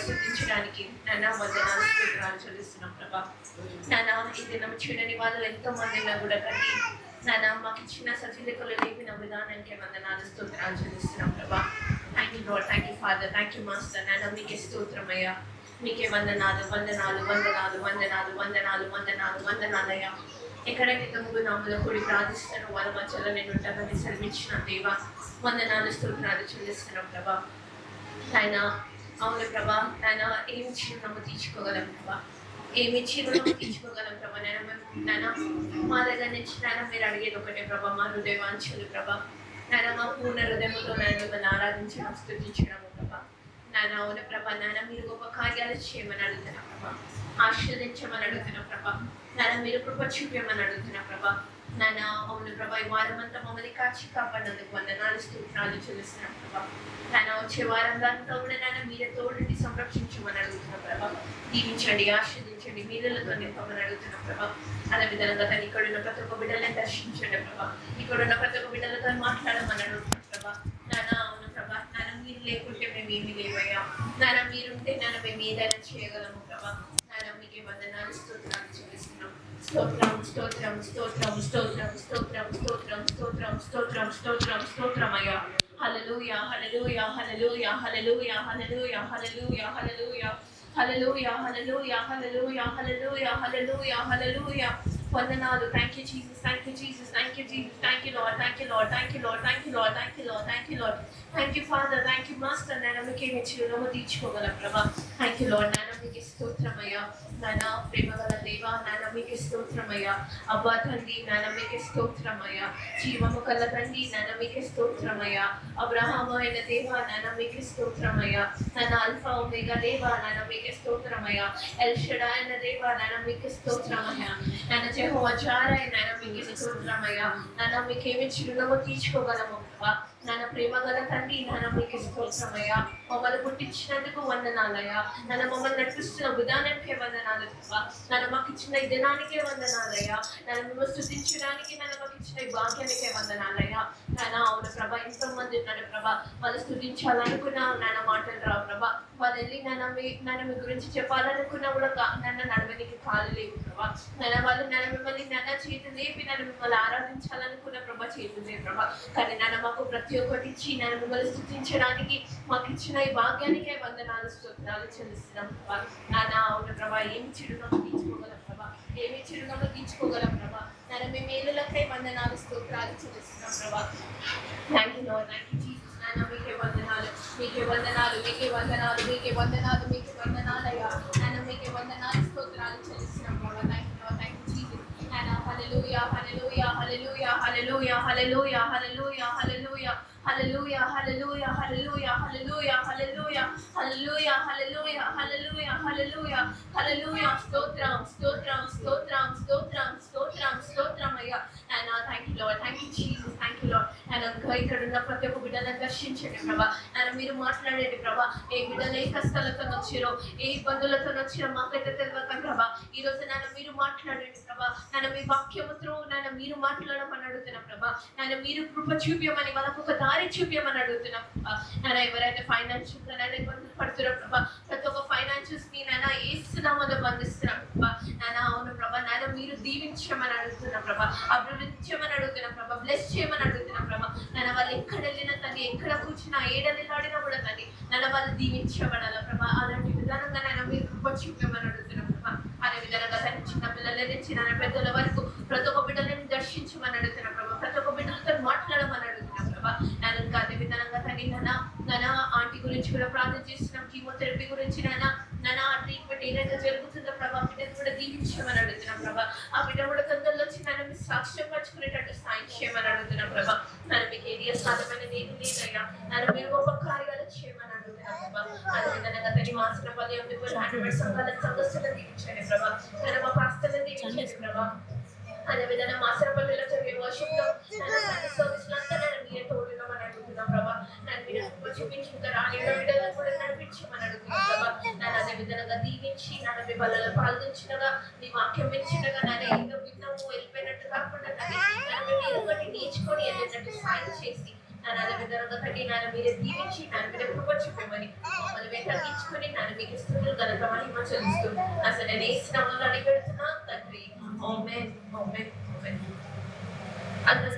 స్తుతించడానికి నాన్న వందనాలు స్తోత్రాలు చెల్లిస్తున్నాం ప్రభా. నాన్న ఈ దినం చూడని వాళ్ళు ఎంతో మంది కూడా తండ్రి నాన్న మాకు ఇచ్చిన సజీలకులు లేపిన విధానానికి వందనాలు స్తోత్రాలు చెల్లిస్తున్నాం ప్రభా. Thank you lord, thank you father, thank you master. నాన్న మీకే స్తోత్రమయ్యా, మీకే వందనాలు వందనాలు వందనాలు వందనాలు వందనాలు వందనాలు వందనాలయ్యా. ఎక్కడైతే తమ్ముడు నామలో కూడి ప్రార్థిస్తానో వాళ్ళ మధ్యలో నేను ఉంటానని సెలవిచ్చిన దేవా వందనాలు స్తోత్రాలు చెల్లిస్తున్నాం ప్రభా. ఆయన అవును ప్రభా, నాయన ఏమి చిరునామా తీర్చుకోగలం ప్రభా, ఏమి చిరునామా తీర్చుకోగలం ప్రభా. నాయన మా దగ్గర నుంచి నాయన మీరు అడిగేది ఒకటే ప్రభా, మా హృదయవాంఛలు ప్రభా. నాయన మా పూర్ణ హృదయంతో నాయన మిమ్మల్ని ఆరాధించడం స్తుతించడం ప్రభా. నాయన అవును ప్రభా, నాయన మీరు గొప్ప కార్యాలు చేయమని అడుగుతున్నా ప్రభా, ఆశీర్వదించమని అడుగుతున్నా ప్రభా. నాయన మీరు కృప చూపేమని అడుగుతున్నా ప్రభా. నాయన అవును ప్రభా, ఈ వారం అంతా మమ్మల్ని కాచి కాపాడినందుకు వందనాలు స్తోత్రాలు చెల్లిస్తున్నాం ప్రభా. నాయన వచ్చే వారంలో అంతా కూడా నాయన మీరే తోడుని సంరక్షించమని అడుగుతున్నా ప్రభా. దీవించండి, ఆశీర్వదించండి, మీరులతో నింపమని అడుగుతున్నా ప్రభా. అదే విధంగా తను ఇక్కడ ఉన్న ప్రతి ఒక్క బిడ్డలను దర్శించండి ప్రభా. ఇక్కడ ఉన్న ప్రతి ఒక్క బిడ్డలతో మాట్లాడమని అడుగుతున్నా ప్రభా. నాయన అవును ప్రభా, నాయన మీరు లేకుంటే మేము ఏమీ లేవయ్యా. నాయన మీరుంటే నాయన మేము ఏదైనా చేయగలము ప్రభా. నాయన మీకే వందనాలు స్తోత్రాలు చెల్లిస్తున్నాం. స్తోత్రం స్తోత్రం స్తోత్రం స్తోత్రం స్తోత్రం స్తోత్రం స్తోత్రం స్తోత్రం స్తోత్రం స్తోత్రమయ్యా. హల్లెలూయా హల్లెలూయా హల్లెలూయా హల్లెలూయా హల్లెలూయా హల్లెలూయా హల్లెలూయా హల్లెలూయా హల్లెలూయా హల్లెలూయా హల్లెలూయా హల్లెలూయా హల్లెలూయా. వందనాలు. Thank you Jesus, thank you Jesus, thank you Jesus, thank you lord, thank you lord, thank you lord, thank you lord, thank you lord, thank you lord, thank you father, thank you master. నాయన మీకేమి చిరునవ్వు తీర్చుకోగలం ప్రభా. Thank you lord. నాయన మీకు స్తోత్రమయ్యా. నాయన ప్రేమ గల దేవా, నాయన మీకు స్తోత్రమయ్యా. అబ్బా తండ్రి, నాయన మీకు స్తోత్రమయ్యా. జీవము కల తండ్రి, నాయన మీకు స్తోత్రమయ్యా. అబ్రహాము అయిన దేవా, నాయన మీకు స్తోత్రమయ్యా. నాయన అల్ఫా ఒమేగా దేవా, నాయన మీకు స్తోత్రమయ్యా. ఎల్ షడాయ్ అయిన దేవా, నాయన మీకు స్తోత్రమయ్యా. నాయన యెహోవా జారై, నాయన మీకు స్తోత్రమయ్యా. నాయన మీకేమి చిరునవ్వు తీర్చుకోగలము ప్రభా. నాన్న ప్రేమ గల తండ్రి, నాన్న మీకు స్తోత్రమయ్యా. మమ్మల్ని పుట్టించినందుకు వందనాలయ్యా. నాన్న మమ్మల్ని నడిపిస్తున్న విధానానికే వందనాలు ప్రభా. నాన్న మాకు ఇచ్చిన ఈ దినానికే వందనాలయ్యా. నాన్న మిమ్మల్ని స్తుతించడానికి నాన్న మాకు ఇచ్చిన ఈ భాగ్యానికే వందనాలయ్యా. నాన్న అవును ప్రభా, ఎంతో మంది ఉన్నారు ప్రభా, వాళ్ళు స్తుతించాలనుకున్నా నాన్న మాటలు రావు ప్రభా. వాళ్ళు వెళ్ళి నాన్న మీ గురించి చెప్పాలనుకున్నా కూడా నన్ను నడవనికి కాలు లేవు ప్రభా. నాన్న వాళ్ళు నాన్న మిమ్మల్ని నాన్న చేతులు లేపి నన్ను మిమ్మల్ని ఆరాధించాలనుకున్న ప్రభా చేతులు లేవు ప్రభా. కానీ నాన్న మాకు ప్రతి ఒక్కటి ఇచ్చి నన్ను మిమ్మల్ని స్తుతించడానికి మాకు ఇచ్చిన ఈ భాగ్యానికే వందనాలు స్తోత్రాలు చెల్లిస్తున్నాం ప్రభా. నాన్న అవును ప్రభా, ఏమి చిరునవ్వు తీర్చుకోగలం ప్రభా, ఏమి చిరునవ్వు తీర్చుకోగలం ప్రభా. నాన్న మీ మేలులకై వందనాలు స్తోత్రాలు చెల్లిస్తున్నాం ప్రభా. Thank you lord, thank you Jesus. నాన్న మీకే వందనాలు, మీకే వందనాలు, మీకే వందనాలు, మీకే వందనాలు, మీకే వందనాలయ్యా. నాన్న మీకే వందనాలు స్తోత్రాలు చెల్లిస్తున్నాం ప్రభా. Thank you lord, thank you Jesus. నాన్న హల్లెలూయా హల్లెలూయా హల్లెలూయా హల్లెలూయా హల్లెలూయా హల్లెలూయా హల్లెలూయా హల్లెలూయా హల్లెలూయా హల్లెలూయా హల్లెలూయా హల్లెలూయా హల్లెలూయా హల్లెలూయా హల్లెలూయా హల్లెలూయా హల్లెలూయా. స్తోత్రం స్తోత్రం స్తోత్రం స్తోత్రం స్తోత్రం స్తోత్రం అయ్యా. నాన్న thank you lord, thank you Jesus, thank you lord. నాన్న ఇక్కడ ఉన్న ప్రతి ఒక్క బిడ్డలను దర్శించండి ప్రభా. నాన్న మీరు మాట్లాడండి ప్రభా. ఏ బిడ్డలు ఏ కష్టాలతో వచ్చారో, ఏ ఇబ్బందులతో వచ్చారో మాకైతే తెలియక ప్రభా. ఈ రోజు నాన్న మీరు మాట్లాడండి ప్రభా. నాన్న మీ వాక్యముతో నాన్న మీరు మాట్లాడమని అడుగుతున్నా ప్రభా. నాన్న మీరు కృప చూపించమని, వాళ్ళకు ఒక దారి చూపించమని అడుగుతున్నా ప్రభా. నాన్న ఎవరైతే ఫైనాన్షియల్ నాన్న ఇబ్బందులు పడుతున్నారు ప్రభా, ప్రతి ఒక్క ఫైనాన్షియల్స్ ని నాన్న ఏసునామములో బంధిస్తున్నాం ప్రభా. నాన్న అవును ప్రభా, నాన్న మీరు దీవించమని అడుగుతున్నా ప్రభా, అభివృద్ధించమని అడుగుతున్నా ప్రభా, బ్లెస్ చేయమని అడుగుతున్నా ప్రభా. నాన్న వాళ్ళు ఎక్కడ వెళ్ళినా తండ్రి, ఎక్కడ కూర్చున్నా, ఏడనిలాడినా కూడా తండ్రి నాన్న వాళ్ళు దీవించబడాల ప్రభా. అలాంటి విధానంగా నాన్న మీరు కృప చూపించమని అడుగుతున్నా ప్రభా. అదే విధంగా తన చిన్న పిల్లల నుంచి నాన్న పెద్దల వరకు ప్రతి ఒక్క బిడ్డలను దర్శించమని అడుగుతున్నా ప్రభా. ప్రతి ఒక్క బిడ్డలతో మాట్లాడమని అడుగుతున్నా ప్రభా. నాన్న ఇంకా అదే విధంగా తండ్రి నాన్న ఆంటీ గురించి కూడా ప్రార్థన చేస్తున్నాం. కీమోథెరపీ గురించి నాన్న ఆ ట్రీట్మెంట్ ఏదైతే జరుగుతుందో ప్రభా, బిడ్డను కూడా దీవించమని అడుగుతున్నాం ప్రభా. ఆ బిడ్డ కూడా తొందరలో వచ్చి నాన్న మీ సాక్ష్యం పంచుకునేటట్టు సాయం చేయమని అడుగుతున్నాం ప్రభా. నాన్న మీకు ఏది సాధమైన నేను లేదయ్యా. నాన్న మీరు గొప్ప కార్యాలు చేయమని అడుగుతున్నాం ప్రభా. అదే విధంగా తల్లి మాసిన పదవి సంఘస్థులను దీవించండి ప్రభా. నాన్న మా పాస్తలను దీవించండి ప్రభా. అదే విధంగా మాసరపల్లిలో జరిగే వర్షం లో సర్వీసులు అంతా నేను మీరే తోడున్నామని అడుగుతున్నాం ప్రభా. నన్ను మీరు చూపించుకుంటారు, ఆ ఏడో బిడ్డలను కూడా నడిపించమని అడుగుతున్నాం ప్రభా. నన్ను అదే విధంగా దీవించి నన్ను మీ బలలో పాల్గొంచినగా, మీ వాక్యం ఇచ్చినగా, నన్ను ఏదో విన్నాము వెళ్ళిపోయినట్టు కాకుండా నన్ను మీరు ఒకటి నేర్చుకొని వెళ్ళినట్టు సాయం చేసి నన్ను అదే విధంగా తండ్రి నాన్న మీరే దీవించి నన్ను మీద కృప చూపమని మమ్మల్ని వెంట తీసుకొని నాయన మీకు స్తుతులు ఘనత మహిమ చెల్లిస్తూ అసలు నేను యేసు నామములో అడిగి పెడుతున్నా తండ్రి. ఆమేన్ ఆమేన్ ఆమేన్. అందరూ